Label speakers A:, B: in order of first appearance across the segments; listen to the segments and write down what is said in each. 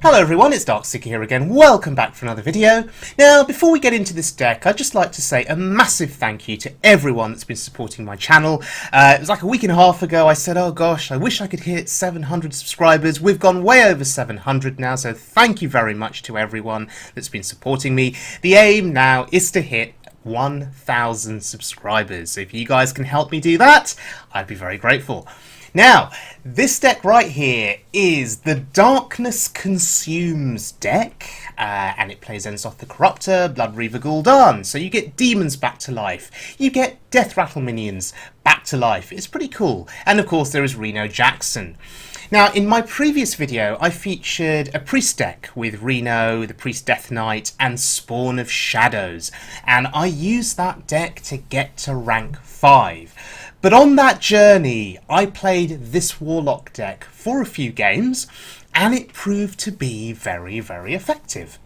A: Hello everyone, it's Darkseeker here again. Welcome back for another video. Now, before we get into this deck, I'd just like to say a massive thank you to everyone that's been supporting my channel. It was like a week and a half ago, I said, oh gosh, I wish I could hit 700 subscribers. We've gone way over 700 now, so thank you very much to everyone that's been supporting me. The aim now is to hit 1,000 subscribers. So if you guys can help me do that, I'd be very grateful. Now, this deck right here is the Darkness Consumes deck, and it plays N'Zoth the Corruptor, Blood Reaver Gul'dan, so you get demons back to life, you get Death Rattle minions back to life. It's pretty cool. And of course there is Reno Jackson. Now, in my previous video, I featured a Priest deck with Reno, the Priest Death Knight, and Spawn of Shadows, and I used that deck to get to rank 5. But on that journey, I played this Warlock deck for a few games, and it proved to be very, very effective.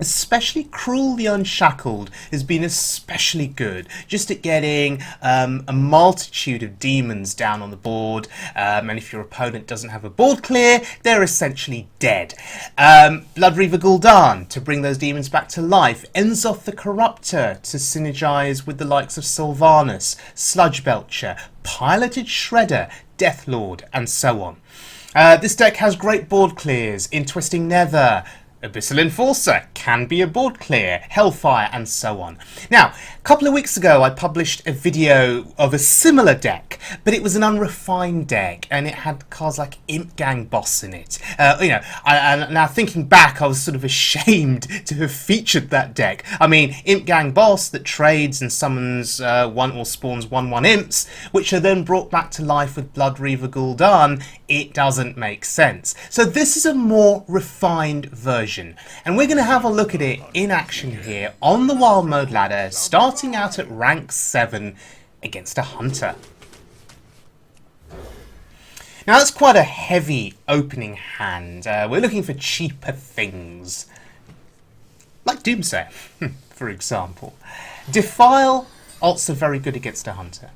A: Especially Cruel the Unshackled has been especially good, just at getting a multitude of demons down on the board, and if your opponent doesn't have a board clear, they're essentially dead. Blood Reaver Gul'dan to bring those demons back to life, N'Zoth the Corruptor to synergize with the likes of Sylvanus, Sludge Belcher, Piloted Shredder, Deathlord, and so on. This deck has great board clears in Twisting Nether, Abyssal Enforcer can be a board clear, Hellfire, and so on. Now, a couple of weeks ago I published a video of a similar deck, but it was an unrefined deck, and it had cards like Imp Gang Boss in it. Now thinking back, I was sort of ashamed to have featured that deck. I mean, Imp Gang Boss that trades and summons one or spawns 1/1 imps, which are then brought back to life with Blood Reaver Gul'dan. It doesn't make sense. So this is a more refined version. And we're going to have a look at it in action here on the Wild Mode ladder, starting out at rank 7 against a Hunter. Now that's quite a heavy opening hand. We're looking for cheaper things, like Doomsayer, for example. Defile, also very good against a Hunter.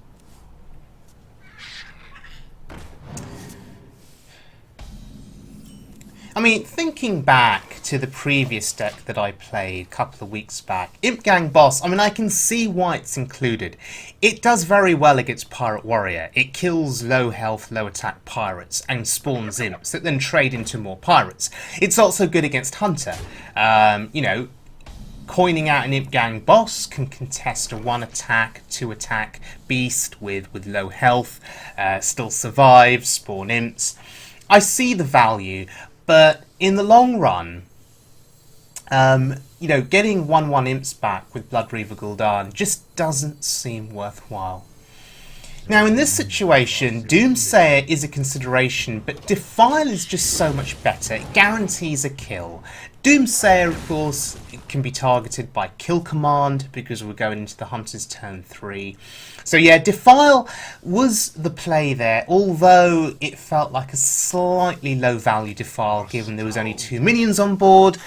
A: I mean, thinking back to the previous deck that I played a couple of weeks back, Imp Gang Boss, I mean, I can see why it's included. It does very well against Pirate Warrior. It kills low health, low attack pirates and spawns imps that then trade into more pirates. It's also good against Hunter. You know, coining out an Imp Gang Boss can contest a 1 attack, 2 attack beast with low health, still survive, spawn imps. I see the value. But in the long run, you know, getting 1/1 imps back with Blood Reaver Gul'dan just doesn't seem worthwhile. Now, in this situation, Doomsayer is a consideration, but Defile is just so much better. It guarantees a kill. Doomsayer, of course, can be targeted by Kill Command because we're going into the Hunter's turn 3. So yeah, Defile was the play there, although it felt like a slightly low value Defile given there was only 2 minions on board.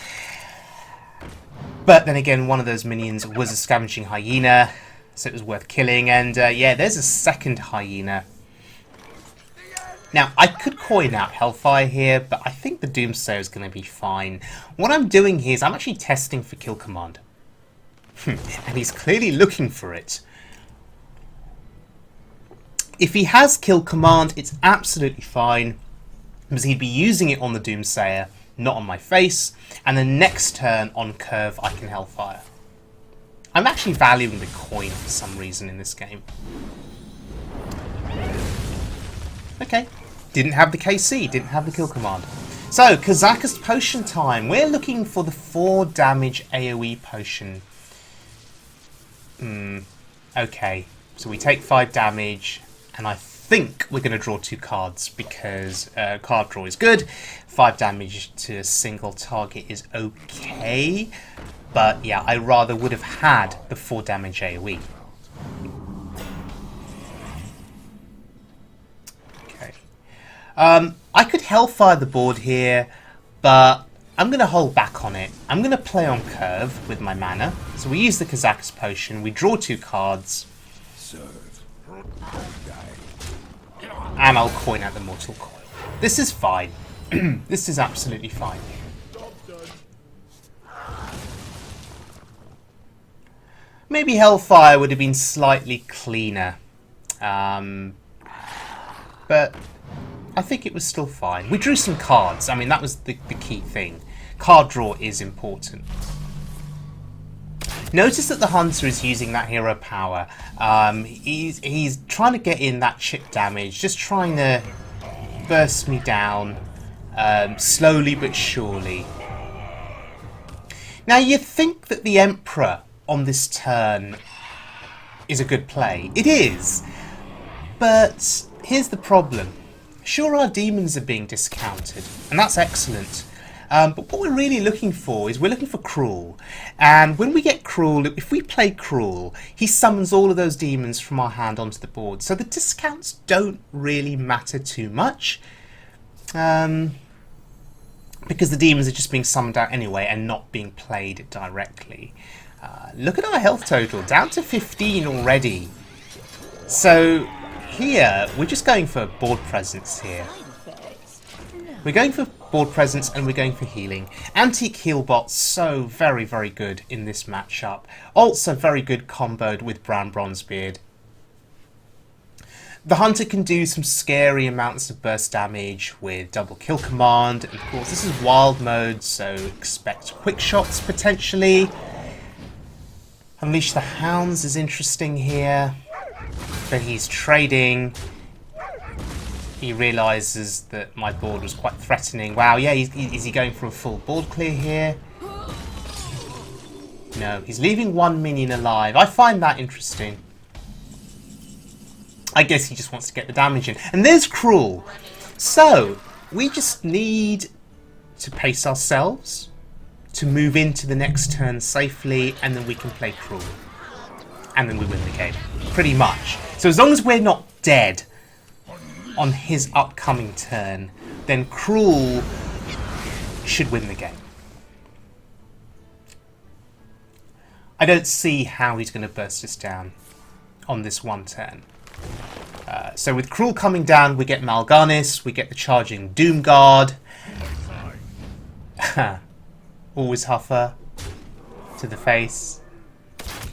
A: But then again, one of those minions was a Scavenging Hyena, so it was worth killing, and yeah, there's a second Hyena. Now, I could coin out Hellfire here, but I think the Doomsayer is going to be fine. What I'm doing here is I'm actually testing for Kill Command. And he's clearly looking for it. If he has Kill Command, it's absolutely fine, because he'd be using it on the Doomsayer, not on my face, and the next turn on curve I can Hellfire. I'm actually valuing the coin for some reason in this game. Okay, didn't have the KC, didn't have the Kill Command. So, Kazakus Potion time. We're looking for the 4 damage AoE potion. Okay, so we take 5 damage, and I think we're going to draw 2 cards because card draw is good. 5 damage to a single target is okay. But yeah, I rather would have had the 4 damage AoE. Okay. I could Hellfire the board here, but I'm going to hold back on it. I'm going to play on curve with my mana. So we use the Kazakus Potion, we draw 2 cards. And I'll coin out the Mortal Coil. This is fine. This is absolutely fine. Maybe Hellfire would have been slightly cleaner. But I think it was still fine. We drew some cards. I mean, that was the key thing. Card draw is important. Notice that the Hunter is using that hero power. He's trying to get in that chip damage, just trying to burst me down slowly but surely. Now, you think that the Emperor on this turn is a good play. It is. But here's the problem. Sure, our demons are being discounted, and that's excellent. But what we're really looking for is we're looking for Cruel. And when we get Cruel, if we play Cruel, he summons all of those demons from our hand onto the board. So the discounts don't really matter too much. Because the demons are just being summoned out anyway and not being played directly. Look at our health total, down to 15 already. So here, we're just going for board presence here. We're going for board presence and we're going for healing. Antique Healbot, so very, very good in this matchup. Also very good comboed with Brown Bronzebeard. The Hunter can do some scary amounts of burst damage with double kill command. And of course, this is wild mode, so expect quick shots potentially. Unleash the Hounds is interesting here. But he's trading. He realises that my board was quite threatening. Wow, yeah, is he going for a full board clear here? No, he's leaving one minion alive. I find that interesting. I guess he just wants to get the damage in. And there's Cruel. So, we just need to pace ourselves, to move into the next turn safely, and then we can play Cruel. And then we win the game. Pretty much. So as long as we're not dead on his upcoming turn, then Cruel should win the game. I don't see how he's going to burst us down on this one turn. So with Cruel coming down, we get Mal'Ganis, we get the charging Doomguard. Always Huffer to the face.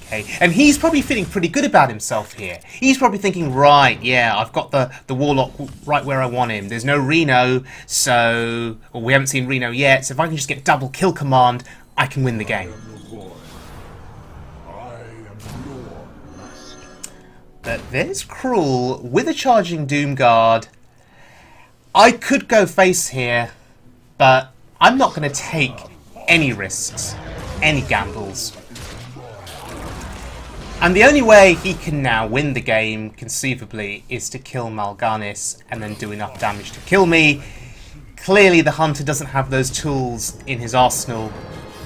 A: Okay, and he's probably feeling pretty good about himself here. He's probably thinking, right, yeah, I've got the Warlock right where I want him. There's no Reno, so... Or we haven't seen Reno yet, so if I can just get double kill command, I can win the game. But there's Cruel with a charging Doomguard. I could go face here, but I'm not going to take any risks, any gambles. And the only way he can now win the game, conceivably, is to kill Mal'Ganis and then do enough damage to kill me. Clearly the Hunter doesn't have those tools in his arsenal,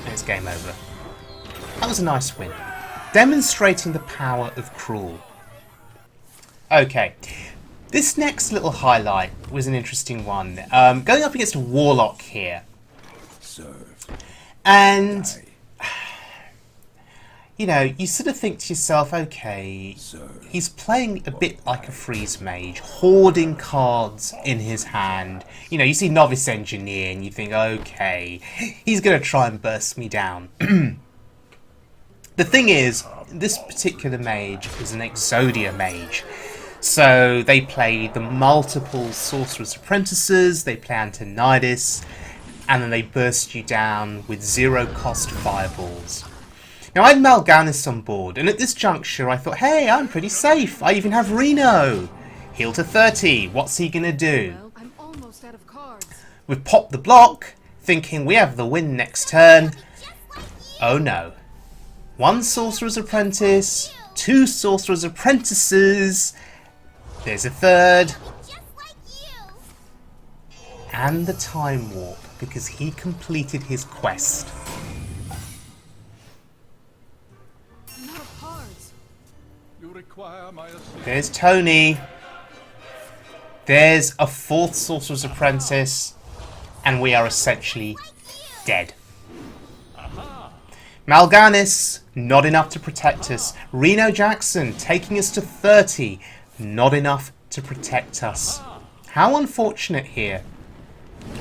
A: and it's game over. That was a nice win. Demonstrating the power of Cruel. Okay, this next little highlight was an interesting one. Going up against a Warlock here. And... you know, you sort of think to yourself, okay, he's playing a bit like a freeze mage, hoarding cards in his hand. You know, you see Novice Engineer and you think, okay, he's going to try and burst me down. The thing is, this particular mage is an Exodia Mage. So they play the multiple Sorcerer's Apprentices, they play Antonidas, and then they burst you down with zero-cost fireballs. Now, I had Mal'Ganis on board, and at this juncture I thought, hey, I'm pretty safe. I even have Reno. Heal to 30. What's he going to do?
B: Well, I'm almost out of cards.
A: We've popped the block, thinking we have the win next turn. Oh, no. One Sorcerer's Apprentice, two Sorcerer's Apprentices. There's a third. And the Time Warp, because he completed his quest. There's Tony. There's a fourth Sorcerer's Apprentice. And we are essentially dead. Mal'Ganis, not enough to protect us. Reno Jackson, taking us to 30. Not enough to protect us. How unfortunate here.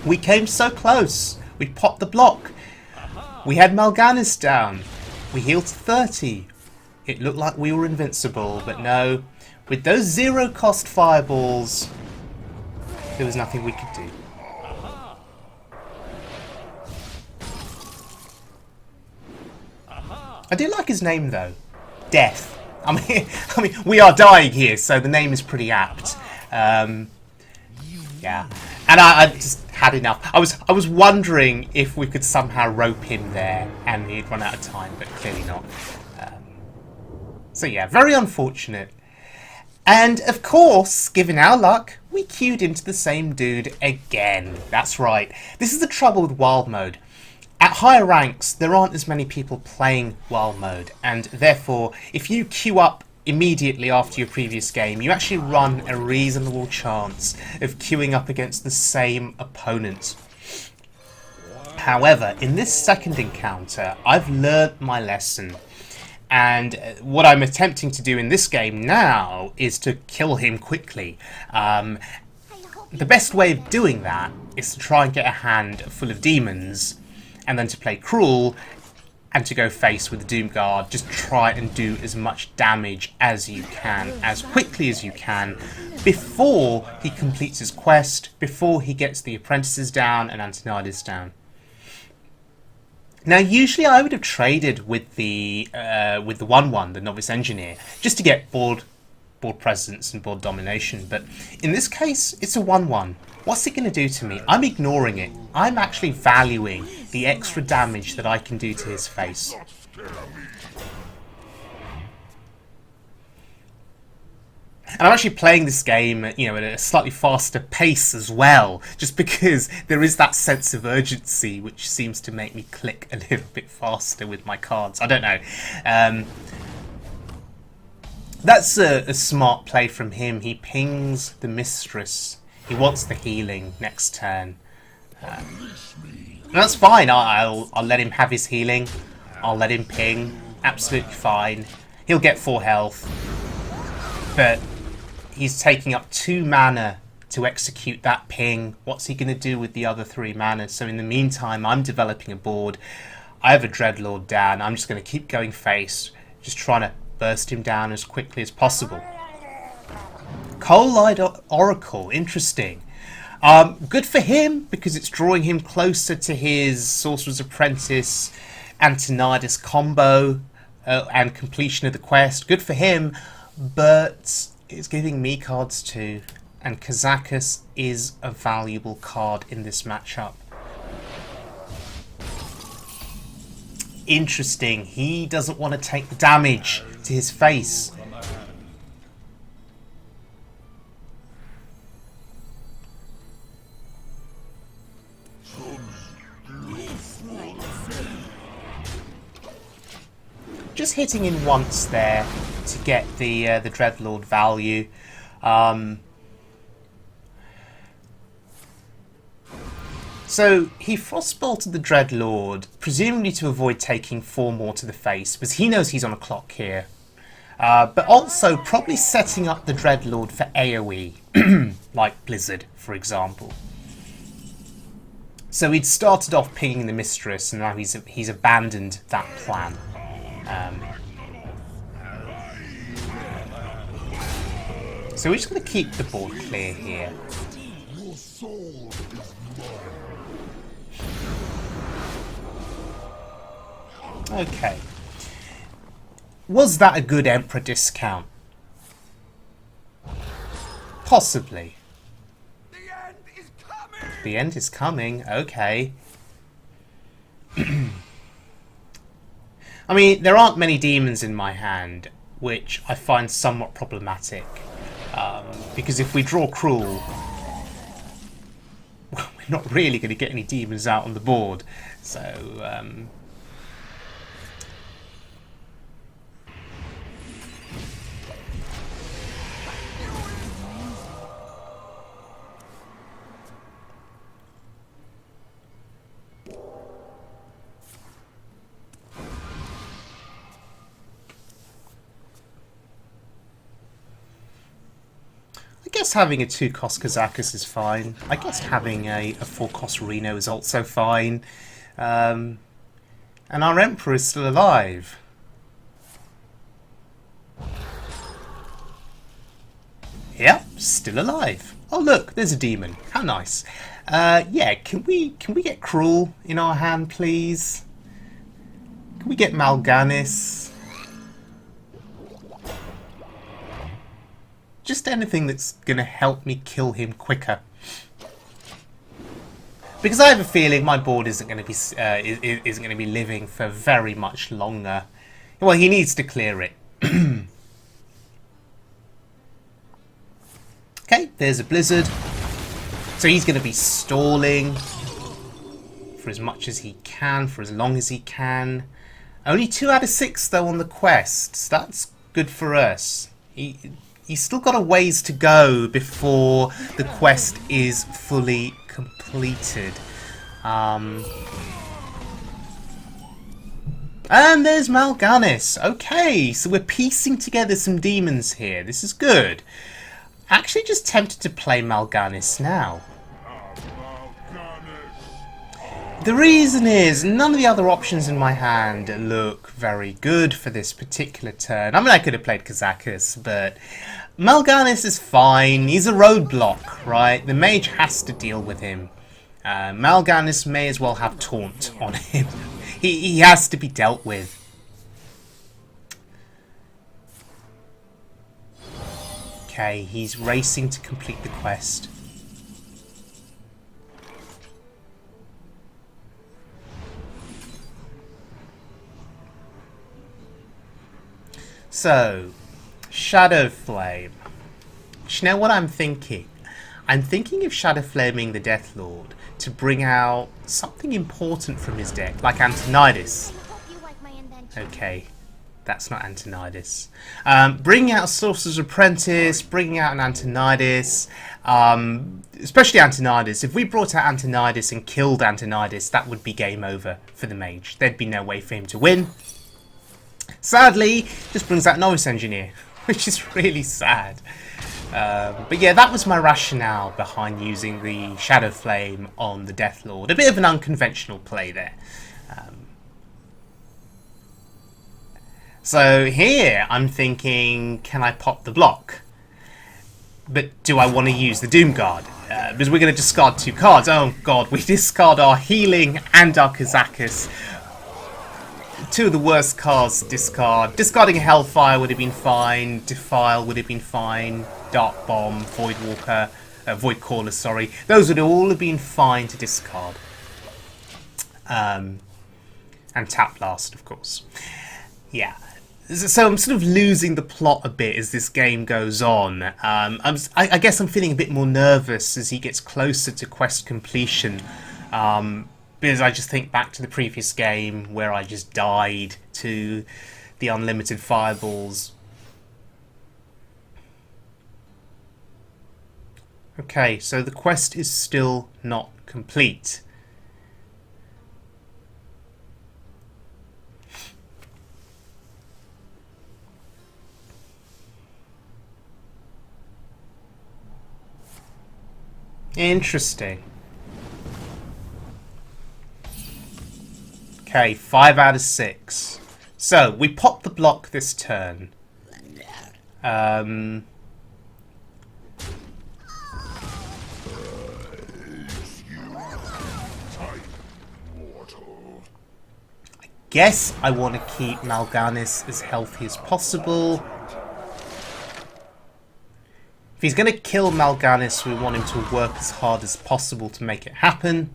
A: We came so close. We popped the block. We had Mal'Ganis down. We healed to 30. It looked like we were invincible, but no. With those zero-cost fireballs, there was nothing we could do. I do like his name, though. Death. I mean, we are dying here, so the name is pretty apt. Yeah, and I just had enough. I was wondering if we could somehow rope him there, and he'd run out of time, but clearly not. So yeah, very unfortunate. And of course, given our luck, we queued into the same dude again. That's right. This is the trouble with wild mode. At higher ranks, there aren't as many people playing wild mode, and therefore, if you queue up immediately after your previous game, you actually run a reasonable chance of queuing up against the same opponent. However, in this second encounter, I've learnt my lesson. And what I'm attempting to do in this game now is to kill him quickly. The best way of doing that is to try and get a hand full of demons, and then to play cruel, and to go face with the Doom Guard. Just try and do as much damage as you can, as quickly as you can, before he completes his quest, before he gets the apprentices down and Antonidas down. Now, usually I would have traded with the 1-1, the Novice Engineer, just to get board presence and board domination. But in this case, it's a 1-1. What's it going to do to me? I'm ignoring it. I'm actually valuing the extra damage that I can do to his face. And I'm actually playing this game, you know, at a slightly faster pace as well, just because there is that sense of urgency which seems to make me click a little bit faster with my cards. I don't know. That's a smart play from him. He pings the Mistress. He wants the healing next turn. That's fine. I'll let him have his healing. I'll let him ping. Absolutely fine. He'll get 4 health. But he's taking up 2 mana to execute that ping. What's he going to do with the other 3 mana? So in the meantime, I'm developing a board. I have a Dreadlord down. I'm just going to keep going face. Just trying to burst him down as quickly as possible. Coal-Eyed Oracle, interesting. Good for him, because it's drawing him closer to his Sorcerer's Apprentice Antonidas combo and completion of the quest. Good for him, but it's giving me cards too, and Kazakus is a valuable card in this matchup. Interesting, he doesn't want to take the damage to his face. Just hitting in once there to get the Dreadlord value. So he frostbolted the Dreadlord, presumably to avoid taking 4 more to the face, because he knows he's on a clock here. But also probably setting up the Dreadlord for AoE, like Blizzard, for example. So he'd started off pinging the Mistress, and now he's abandoned that plan. So we're just going to keep the board clear here. Okay. Was that a good Emperor discount? Possibly.
C: The end is coming!
A: The end is coming, okay. I mean, there aren't many demons in my hand, which I find somewhat problematic. Because if we draw Cruel, we're not really going to get any demons out on the board. So, I guess having a 2-cost Kazakus is fine. I guess having a 4-cost Reno is also fine. And our Emperor is still alive. Yep, still alive. Oh look, there's a demon. How nice. Yeah, can we get Cruel in our hand, please? Can we get Mal'Ganis? Just anything that's gonna help me kill him quicker. Because I have a feeling my board isn't going to be living for very much longer. Well, he needs to clear it. Okay, there's a blizzard. So he's going to be stalling for as much as he can, for as long as he can. Only 2 out of 6 though on the quests. That's good for us. He's still got a ways to go before the quest is fully completed. And there's Mal'Ganis. Okay, so we're piecing together some demons here. This is good. Actually just tempted to play Mal'Ganis now. The reason is none of the other options in my hand look very good for this particular turn. I mean, I could have played Kazakus, but Mal'Ganis is fine. He's a roadblock, right? The mage has to deal with him. Mal'Ganis may as well have taunt on him. He has to be dealt with. Okay, he's racing to complete the quest. So, Shadow Flame. Do you know what I'm thinking? I'm thinking of Shadow Flaming the Death Lord to bring out something important from his deck, like Antonidas. Okay, that's not Antonidas. Bringing out a Sorcerer's Apprentice, bringing out an Antonidas, especially Antonidas. If we brought out Antonidas and killed Antonidas, that would be game over for the mage. There'd be no way for him to win. Sadly, this brings out Norris Engineer, which is really sad. But yeah, that was my rationale behind using the Shadow Flame on the Death Lord. A bit of an unconventional play there. So here, I'm thinking, can I pop the block? But do I want to use the Doom Guard? Because we're going to discard 2 cards. Oh god, we discard our Healing and our Kazakus. 2 of the worst cards to discard. Discarding Hellfire would have been fine. Defile would have been fine. Dark Bomb, Void Caller, sorry. Those would all have been fine to discard. And Tap Blast, of course. Yeah. So I'm sort of losing the plot a bit as this game goes on. I guess I'm feeling a bit more nervous as he gets closer to quest completion. Because I just think back to the previous game where I just died to the unlimited fireballs. Okay, so the quest is still not complete. Interesting. Okay, 5 out of 6. So, we pop the block this turn. I guess I want to keep Mal'Ganis as healthy as possible. If he's going to kill Mal'Ganis, we want him to work as hard as possible to make it happen.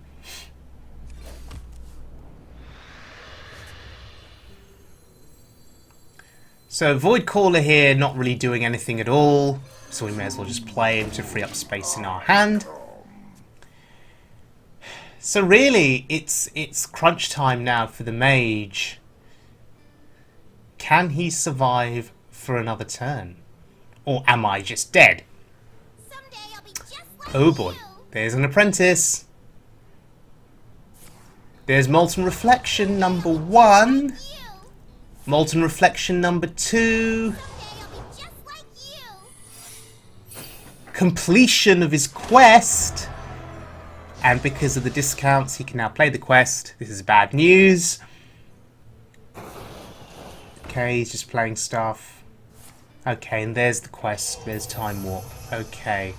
A: So Void Caller here, not really doing anything at all, so we may as well just play him to free up space in our hand. So really, it's crunch time now for the mage. Can he survive for another turn? Or am I just dead? Oh boy, there's an apprentice. There's Molten Reflection number 1. Molten Reflection number 2. Completion of his quest. And because of the discounts, he can now play the quest. This is bad news. Okay, he's just playing stuff. Okay, and there's the quest. There's Time Warp. Okay.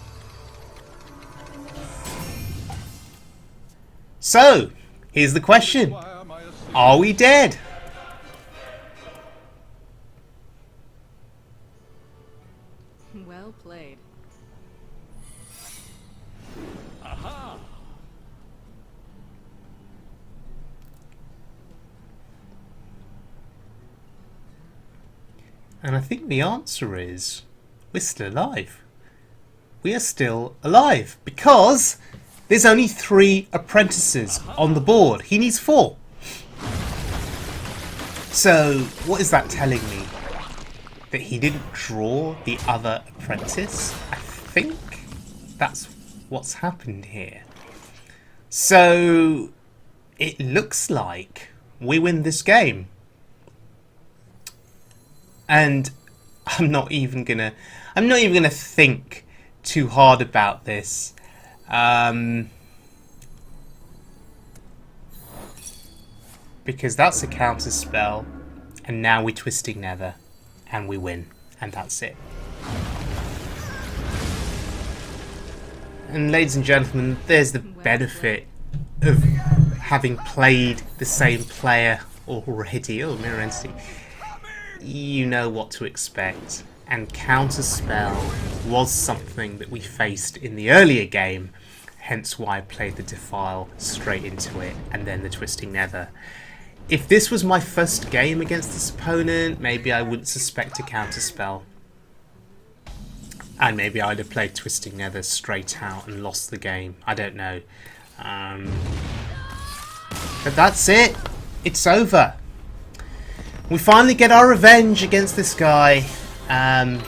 A: So, here's the question. Are we dead?
B: Well played.
C: Aha!
A: And I think the answer is we're still alive. We are still alive because there's only 3 apprentices on the board. He needs 4. So what is that telling me? That he didn't draw the other apprentice? I think that's what's happened here. So it looks like we win this game. And I'm not even gonna think too hard about this. Because that's a counter spell, and now we're Twisting Nether, and we win, and that's it. And ladies and gentlemen, there's the benefit of having played the same player already. Oh, Mirror Entity. You know what to expect, and Counterspell was something that we faced in the earlier game, hence why I played the Defile straight into it, and then the Twisting Nether. If this was my first game against this opponent, maybe I wouldn't suspect a Counterspell. And maybe I'd have played Twisting Nether straight out and lost the game. I don't know. But that's it. It's over. We finally get our revenge against this guy. And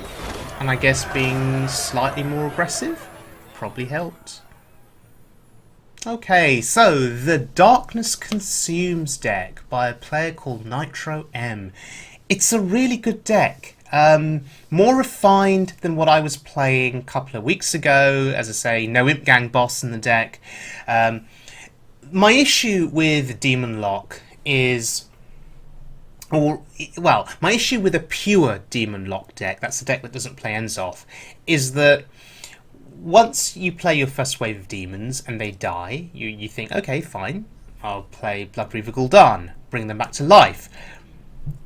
A: I guess being slightly more aggressive probably helped. Okay, so the Darkness Consumes deck by a player called Nitrom. It's a really good deck. More refined than what I was playing a couple of weeks ago. As I say, no Imp Gang boss in the deck. My issue with Demonlock is... my issue with a pure Demonlock deck, that's the deck that doesn't play N'Zoth, is that once you play your first wave of demons and they die, you think, okay, fine, I'll play Bloodbreather Gul'dan, bring them back to life.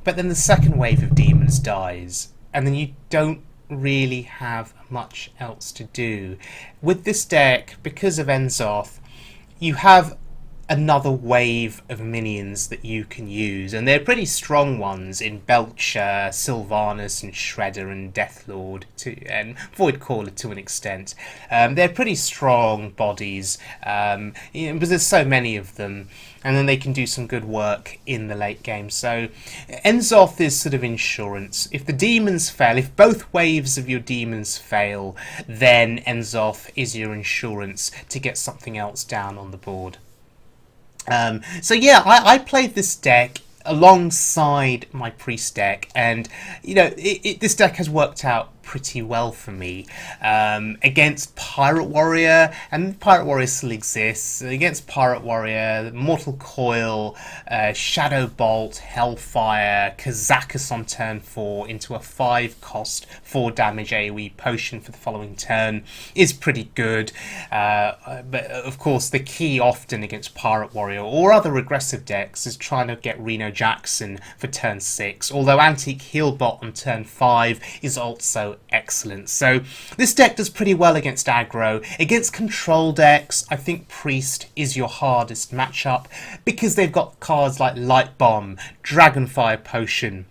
A: But then the second wave of demons dies, and then you don't really have much else to do. With this deck, because of N'Zoth, you have another wave of minions that you can use, and they're pretty strong ones in Belcher, Sylvanas and Shredder and Deathlord and Voidcaller to an extent. They're pretty strong bodies, because there's so many of them, and then they can do some good work in the late game. So N'Zoth is sort of insurance. If the demons fail, if both waves of your demons fail, then N'Zoth is your insurance to get something else down on the board. So yeah, I played this deck alongside my priest deck, and you know this deck has worked out pretty well for me against Pirate Warrior, and Pirate Warrior still exists. Against Pirate Warrior, Mortal Coil, Shadow Bolt, Hellfire, Kazakus on turn 4 into a 5-cost 4 damage AoE potion for the following turn is pretty good. But of course, the key often against Pirate Warrior or other aggressive decks is trying to get Reno Jackson for turn 6. Although Antique Healbot on turn 5 is also excellent. So this deck does pretty well against aggro. Against control decks, I think Priest is your hardest matchup because they've got cards like Light Bomb, Dragonfire Potion,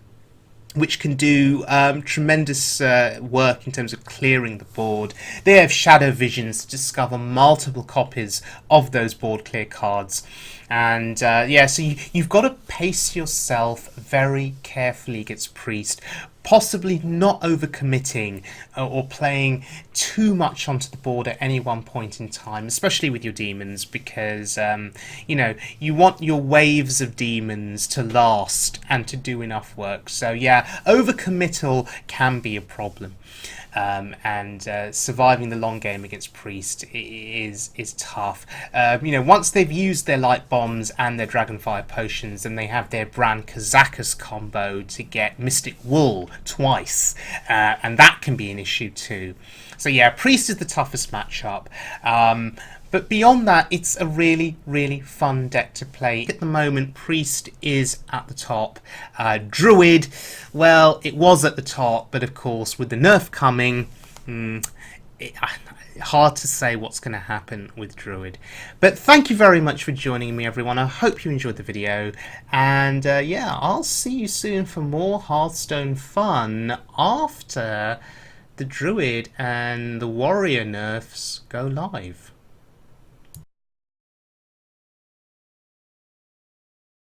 A: which can do tremendous work in terms of clearing the board. They have Shadow Visions to discover multiple copies of those board clear cards. And yeah, so you've got to pace yourself very carefully against Priest, possibly not overcommitting or playing too much onto the board at any one point in time, especially with your demons, because you know, you want your waves of demons to last and to do enough work. So yeah, overcommittal can be a problem. and surviving the long game against Priest is tough. You know, once they've used their light bombs and their Dragonfire potions, and they have their Bran Kazakus combo to get Mystic Wool twice, and that can be an issue too. So yeah, Priest is the toughest matchup. But beyond that, it's a really, really fun deck to play. At the moment, Priest is at the top. Druid, well, it was at the top, but of course, with the nerf coming, hard to say what's going to happen with Druid. But thank you very much for joining me, everyone. I hope you enjoyed the video. And yeah, I'll see you soon for more Hearthstone fun after the Druid and the Warrior nerfs go live.